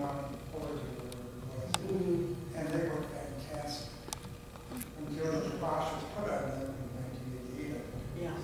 on Fullerton, and they were fantastic until the kibosh was put on them in 1988. Yeah.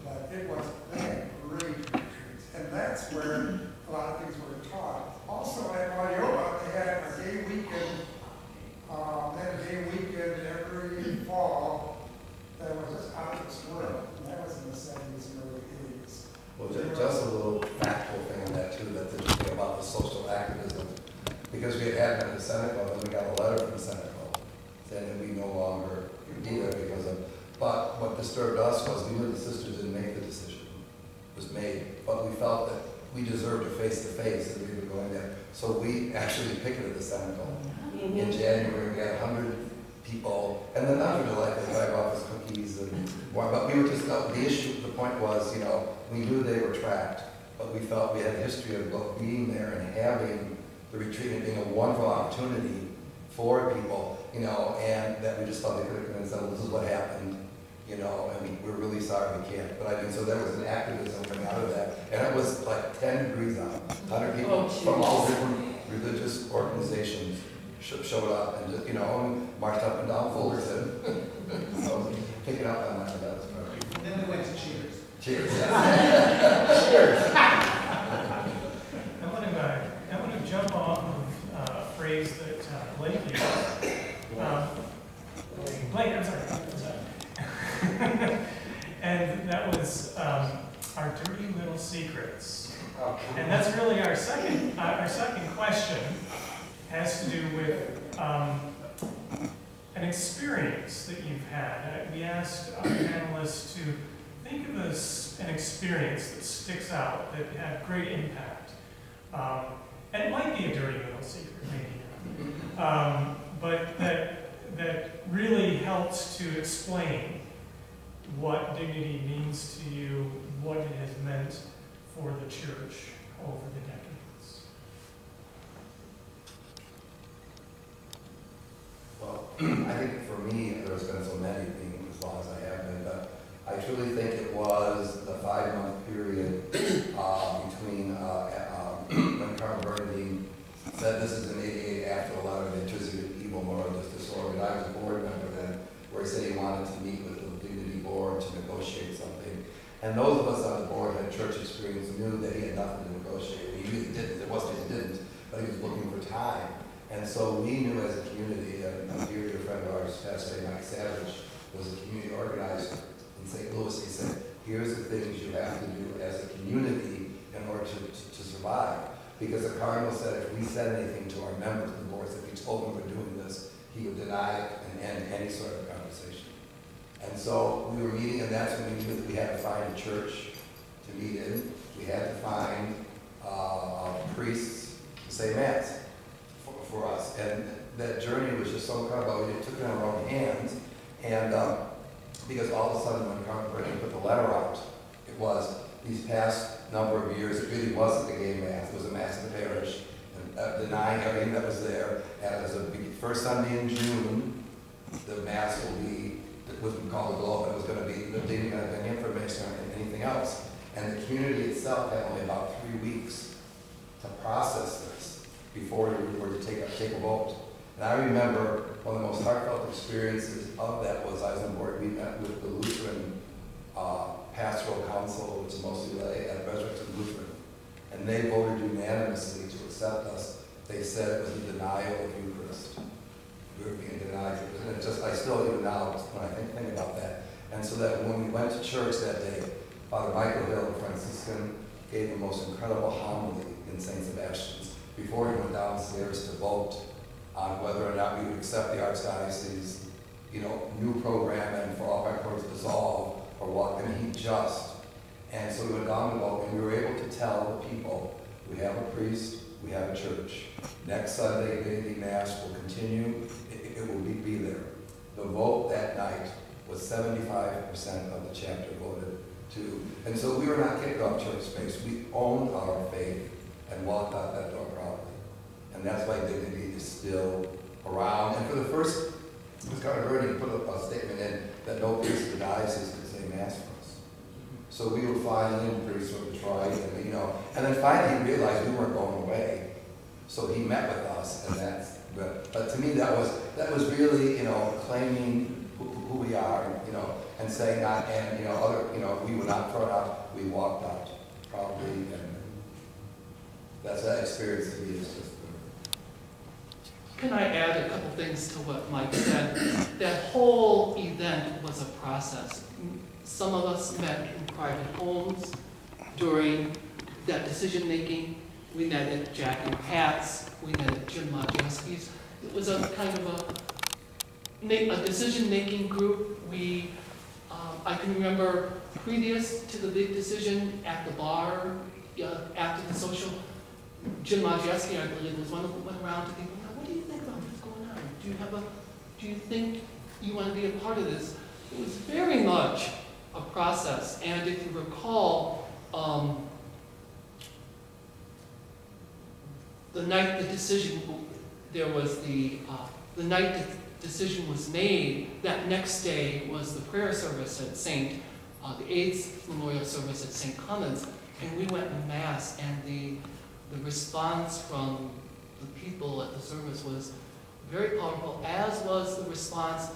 But it was, they had great retreats, and that's where a lot of things were taught. Also at Loyola, they had a day weekend, every fall that was just out of this world. And that was in the 70s and early 80s. Well, just a little factual thing on that too, that's interesting about the social activism. Because we had admin at the Senate Club, and we got a letter from the Senate Club saying that we no longer do that because of, but what disturbed us was we knew the sisters didn't make the decision. It was made, but we felt that we deserved a face-to-face and we were going there. So we actually picketed the Senate Club. In January, we had 100 people, and the numbers were like they drive off as cookies and more, but we were just, the point was, you know, we knew they were tracked, but we felt we had a history of both being there and having the retreat and being a wonderful opportunity for people, you know, and that we just thought they could have come in and said, well, this is what happened, you know, and we're really sorry we can't. But I mean, so there was an activism coming out of that, and it was like 10 degrees out. 100 people from all different religious organizations showed up and just, you know, and marched up and down Fullerton. So pick it up on that. That was perfect. And then we went to Cheers. Cheers. Cheers. I want to jump off of a phrase that Blake used. Blake, I'm sorry. And that was our dirty little secrets. And that's really our second question. Has to do with an experience that you've had. We asked our panelists to think of an experience that sticks out, that had great impact. And it might be a dirty little secret, maybe not. But that really helps to explain what dignity means to you, what it has meant for the church over the decades. Well, I think for me, there's been so many being as long as I have been, but I truly think it was the 5-month period between when Carl Bernadine said this is in '88 after a lot of intrinsic evil moral disorder. And I was a board member then, where he said he wanted to meet with the Dignity Board to negotiate something. And those of us on the board had church experience, knew that he had nothing to negotiate. He really didn't. It wasn't he didn't, but he was looking for time. And so we knew as a community, and a dear friend of ours, Pastor Mike Savage, was a community organizer in St. Louis. He said, here's the things you have to do as a community in order to survive. Because the Cardinal said if we said anything to our members of the board, if we told them we're doing this, he would deny it and end any sort of conversation. And so we were meeting, and that's when we knew that we had to find a church to meet in. We had to find priests to say Mass for us. And that journey was just so incredible. We took it in our own hands. And because all of a sudden when Cardinal Bernadine put the letter out, it was these past number of years, it really wasn't the gay Mass. It was a Mass in the parish, and, denying everything that was there. And as a first Sunday in June, the Mass will be, it wasn't called the Globe, but it was going to be, there didn't have any information on anything else. And the community itself had only about 3 weeks to process this before we were to take a vote. And I remember one of the most heartfelt experiences of that was I was on board, we met with the Lutheran Pastoral Council, which is mostly lay at Resurrection Lutheran. And they voted unanimously to accept us. They said it was a denial of Eucharist. We were being denied. And it just, I still even now, when I think about that. And so that when we went to church that day, Father Michael Hill, a Franciscan, gave the most incredible homily in St. Sebastian's before he went downstairs to vote on whether or not we would accept the Archdiocese, you know, new program and for all our courts dissolve or what. And he just, and so we went down the vote, and we were able to tell the people, we have a priest, we have a church. Next Sunday, Dignity Mass will continue. It will be there. The vote that night was 75% of the chapter voted to. And so we were not kicked off church space. We owned our faith and walked out that door proudly. And that's why Dignity is still around. And for the first, Ms. Carter Bernadine put a statement in that no priest of the diocese could say Mass for us. So we were flying in pretty sort of Detroit, and you know, and then finally he realized we weren't going away. So he met with us, and but to me that was really, claiming who we are, and saying we were not thrown out, we walked out, probably, and that's that experience to me is just. Can I add a couple things to what Mike said? That whole event was a process. Some of us met in private homes during that decision-making. We met at Jack and Pat's. We met at Jim Modjeski's. It was a kind of a decision-making group. I can remember previous to the big decision at the bar, after the social, Jim Modjeski, I believe, was one who went around to people, what do you think about what's going on? Do you think you want to be a part of this? It was very much a process. And if you recall, the night the decision, the night the decision was made, that next day was the prayer service at the AIDS Memorial Service at St. Clements, and we went in Mass, and the response from the people at the service was very powerful, as was the response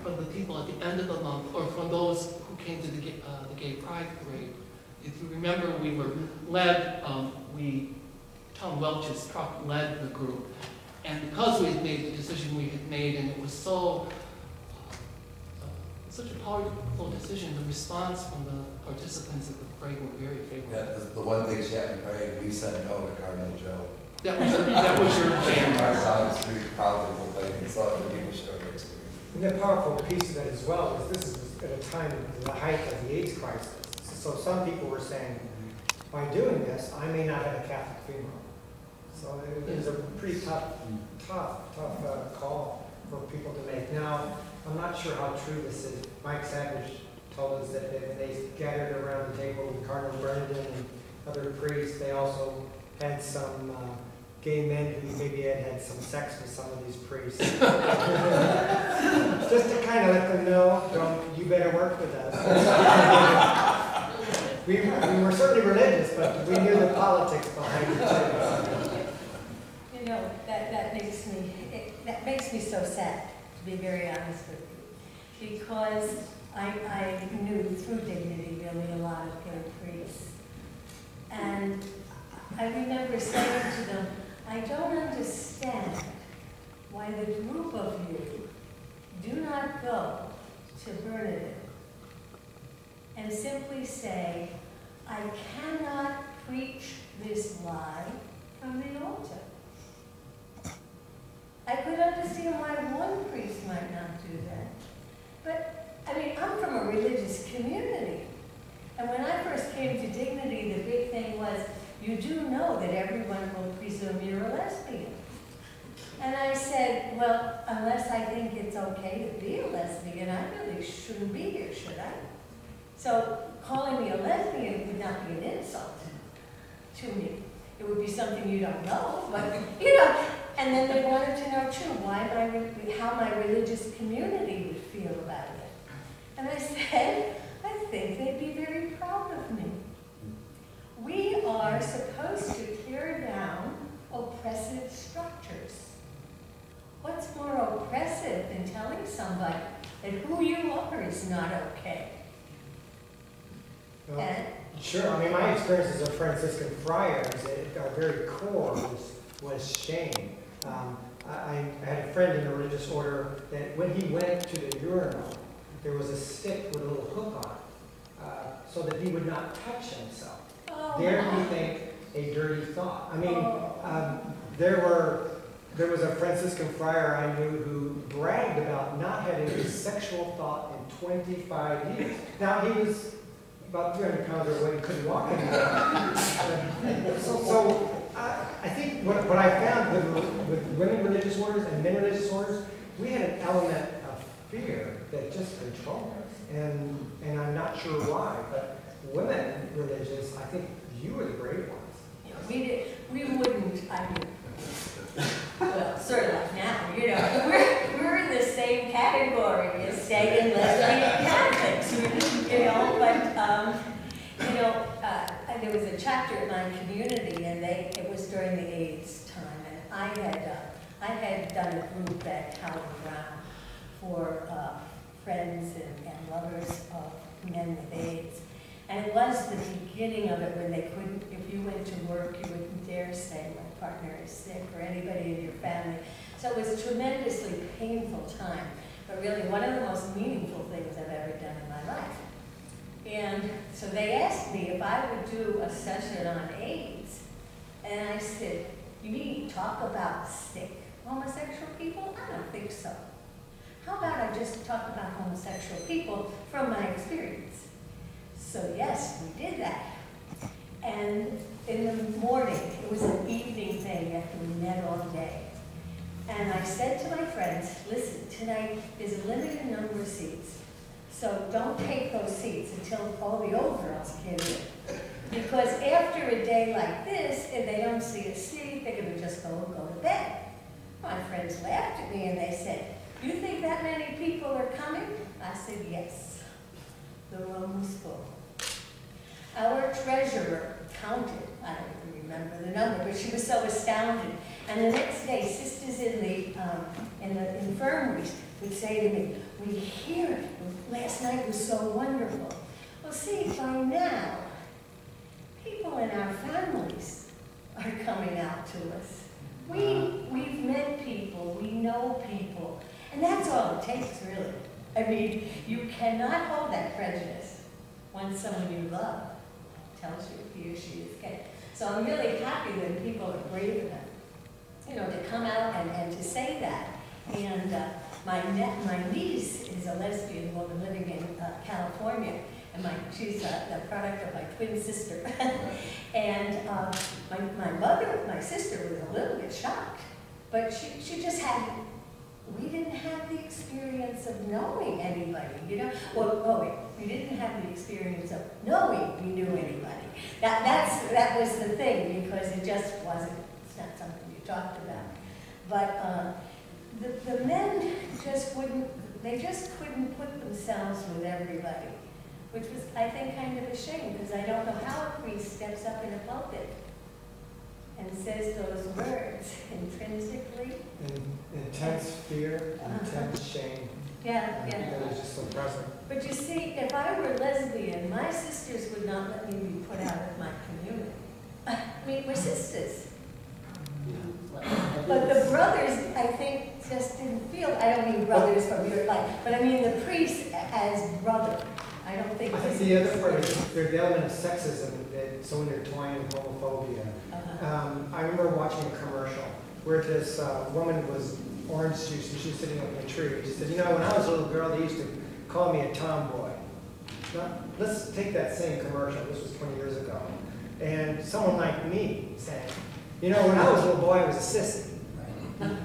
from the people at the end of the month, or from those who came to the Gay Pride Parade. If you remember, we were led, Tom Welch's truck led the group, and because we had made the decision we had made, and it was such a powerful decision, the response from the participants at the parade were very favorable. Yeah, the one big Chapman parade, we said no to Cardinal Joe. That was your jam. Our side of the street proudly proclaiming, so the people showed their experience. And the powerful piece of it as well is this is at a time in the height of the AIDS crisis. So some people were saying, by doing this, I may not have a Catholic funeral. So it was a pretty tough call for people to make. Now, I'm not sure how true this is. Mike Savage told us that when they gathered around the table with Cardinal Brennan and other priests, they also had some gay men who maybe had some sex with some of these priests. Just to kind of let them know, you better work with us. we were certainly religious, but we knew the politics behind it too. You know, that makes me so sad, to be very honest with you, because I knew through Dignity really a lot of gay priests. And I remember saying to them, I don't understand why the group of you do not go to Bernadette and simply say, I cannot preach this lie from the altar. I could understand why one priest might not do that. But, I mean, I'm from a religious community. And when I first came to Dignity, the big thing was, you do know that everyone will presume you're a lesbian. And I said, well, unless I think it's okay to be a lesbian, I really shouldn't be here, should I? So calling me a lesbian would not be an insult to me. It would be something you don't know, but, you know. And then they wanted to know, too, how my religious community would feel about it. And I said, I think they'd be very proud of me. We are supposed to tear down oppressive structures. What's more oppressive than telling somebody that who you are is not okay? Well, sure. I mean, my experience as a Franciscan friar is that our very core was shame. I had a friend in a religious order that when he went to the urinal, there was a stick with a little hook on it, so that he would not touch himself. Oh, Dare you think a dirty thought? I mean, there was a Franciscan friar I knew who bragged about not having a sexual thought in 25 years. Now, he was about 300 pounds overweight and couldn't walk anymore. So I think what I found with women religious orders and men religious orders, we had an element of fear that just controlled us. And I'm not sure why, but women religious, I think you were the brave ones. Yeah, we wouldn't, I mean, well, sort of like now, you know, we're in the same category as gay and lesbian Catholics, you know, but, you know, there was a chapter in my community, and it was during the AIDS time, I had done a group at Howard Brown for friends and lovers of men with AIDS. And it was the beginning of it when they couldn't, if you went to work, you wouldn't dare say my partner is sick or anybody in your family. So it was a tremendously painful time, but really one of the most meaningful things I've ever done in my life. And so they asked me if I would do a session on AIDS. And I said, you mean talk about sick homosexual people? I don't think so. How about I just talk about homosexual people from my experience? So yes, we did that. And in the morning, it was an evening thing after we met all day. And I said to my friends, listen, tonight is a limited number of seats. So don't take those seats until all the old girls get in. Because after a day like this, if they don't see a seat, they're gonna just go to bed. My friends laughed at me and they said, you think that many people are coming? I said, yes. The room was full. Our treasurer counted, I don't even remember the number, but she was so astounded. And the next day, sisters in the infirmaries would say to me, we hear it. Last night was so wonderful. Well, see, by now, people in our families are coming out to us. We've met people, we know people, and that's all it takes, really. I mean, you cannot hold that prejudice when someone you love tells you he or she is gay. So I'm really happy when people are brave enough, you know, to come out and to say that. And my niece is a lesbian woman living in California, and she's the product of my twin sister. And my sister was a little bit shocked, but she just hadn't. We didn't have the experience of knowing anybody, you know. We didn't have the experience of knowing we knew anybody. That was the thing, because it just wasn't. It's not something you talked about. But the men just wouldn't. They just couldn't put themselves with everybody, which was, I think, kind of a shame, because I don't know how a priest steps up in a pulpit and says those words intrinsically. Intense fear, intense shame. Yeah. It was just so present. But you see, if I were lesbian, my sisters would not let me be put out of my community. I mean, we're sisters. But the brothers, I think, just didn't feel, I don't mean brothers from your life, but I mean the priest as brother. I don't think. I think the other part is there's the element of sexism that's so intertwined with homophobia. I remember watching a commercial where this woman was orange juice and she was sitting up in a tree. She said, you know, when I was a little girl, they used to call me a tomboy. Now, let's take that same commercial. This was 20 years ago. And someone like me saying, you know, when I was a little boy, I was a sissy.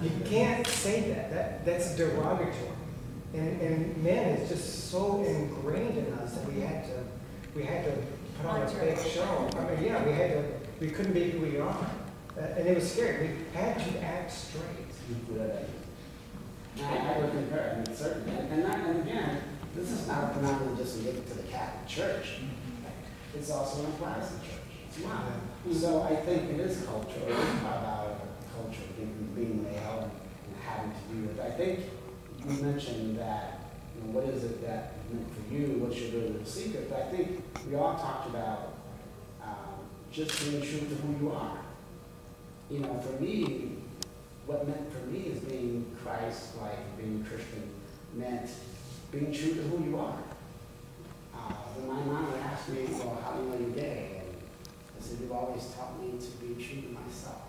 You can't say that. That's derogatory. And men is just so ingrained in us that we had to put on a fake show. I mean, yeah, we couldn't be who we are. And it was scary. We had to act straight. I would concur, I mean, certainly. And again, this is not a phenomenon just linked to the Catholic Church. It's also in the Protestant Church. It's not. So I think it is cultural. It is about culture, being male and having to do it. I think you mentioned that, you know, what is it that meant for you? What's your little secret? But I think we all talked about just being true to who you are. You know, for me, what meant for me is being Christ-like, being Christian, meant being true to who you are. When my mom would ask me, well, how do you know you're gay? And I said, you've always taught me to be true to myself.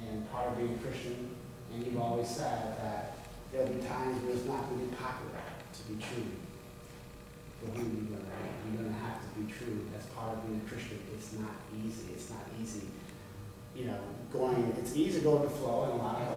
And part of being Christian, and you've always said that there'll be times where it's not going to be popular to be true for who you're going to be. You're going to have to be true. As part of being a Christian, it's not easy. It's not easy. You know, it's easy to go with the flow, and a lot of